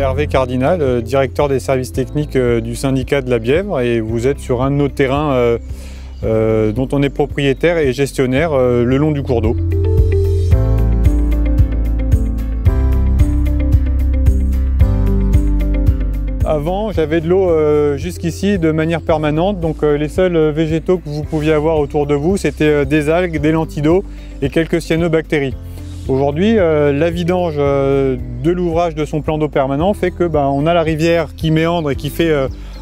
Hervé Cardinal, directeur des services techniques du syndicat de la Bièvre, et vous êtes sur un de nos terrains dont on est propriétaire et gestionnaire le long du cours d'eau. Avant, j'avais de l'eau jusqu'ici de manière permanente, donc les seuls végétaux que vous pouviez avoir autour de vous, c'était des algues, des lentilles d'eau et quelques cyanobactéries. Aujourd'hui, la vidange de l'ouvrage de son plan d'eau permanent fait que on a la rivière qui méandre et qui fait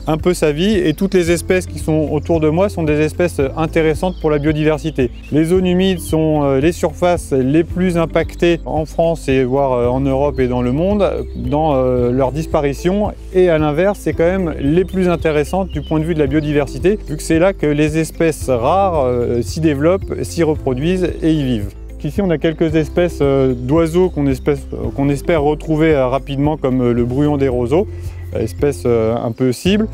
un peu sa vie, et toutes les espèces qui sont autour de moi sont des espèces intéressantes pour la biodiversité. Les zones humides sont les surfaces les plus impactées en France et voire en Europe et dans le monde dans leur disparition, et à l'inverse, c'est quand même les plus intéressantes du point de vue de la biodiversité, vu que c'est là que les espèces rares s'y développent, s'y reproduisent et y vivent. Ici, on a quelques espèces d'oiseaux qu'on espère retrouver rapidement, comme le bruyon des roseaux, espèce un peu cible.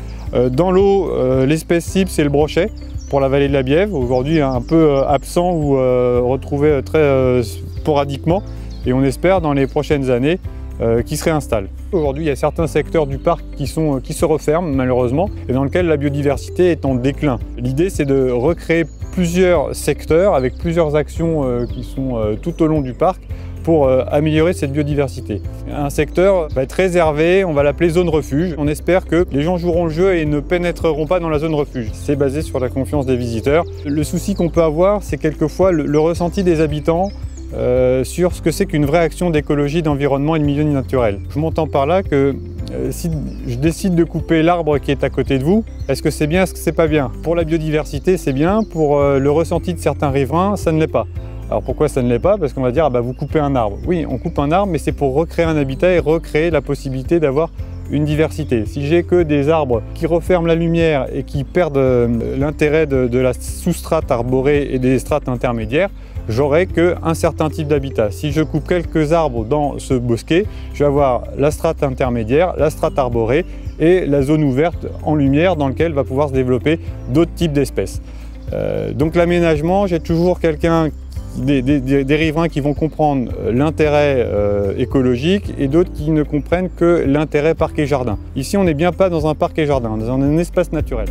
Dans l'eau, l'espèce cible, c'est le brochet pour la vallée de la Bièvre, aujourd'hui un peu absent ou retrouvé très sporadiquement, et on espère dans les prochaines années qui se réinstallent. Aujourd'hui, il y a certains secteurs du parc qui se referment malheureusement, et dans lesquels la biodiversité est en déclin. L'idée, c'est de recréer plusieurs secteurs avec plusieurs actions qui sont tout au long du parc pour améliorer cette biodiversité. Un secteur va être réservé, on va l'appeler zone refuge. On espère que les gens joueront le jeu et ne pénétreront pas dans la zone refuge. C'est basé sur la confiance des visiteurs. Le souci qu'on peut avoir, c'est quelquefois le ressenti des habitants sur ce que c'est qu'une vraie action d'écologie, d'environnement et de milieu naturel. Je m'entends par là que si je décide de couper l'arbre qui est à côté de vous, est-ce que c'est bien, est-ce que c'est pas bien? Pour la biodiversité, c'est bien. Pour le ressenti de certains riverains, ça ne l'est pas. Alors pourquoi ça ne l'est pas? Parce qu'on va dire, vous coupez un arbre. Oui, on coupe un arbre, mais c'est pour recréer un habitat et recréer la possibilité d'avoir une diversité. Si j'ai que des arbres qui referment la lumière et qui perdent l'intérêt de la sous-strate arborée et des strates intermédiaires, j'aurai qu'un certain type d'habitat. Si je coupe quelques arbres dans ce bosquet, je vais avoir la strate intermédiaire, la strate arborée et la zone ouverte en lumière dans laquelle va pouvoir se développer d'autres types d'espèces. Donc l'aménagement, j'ai toujours des riverains qui vont comprendre l'intérêt écologique et d'autres qui ne comprennent que l'intérêt parc et jardin. Ici, on n'est bien pas dans un parc et jardin, on est dans un espace naturel.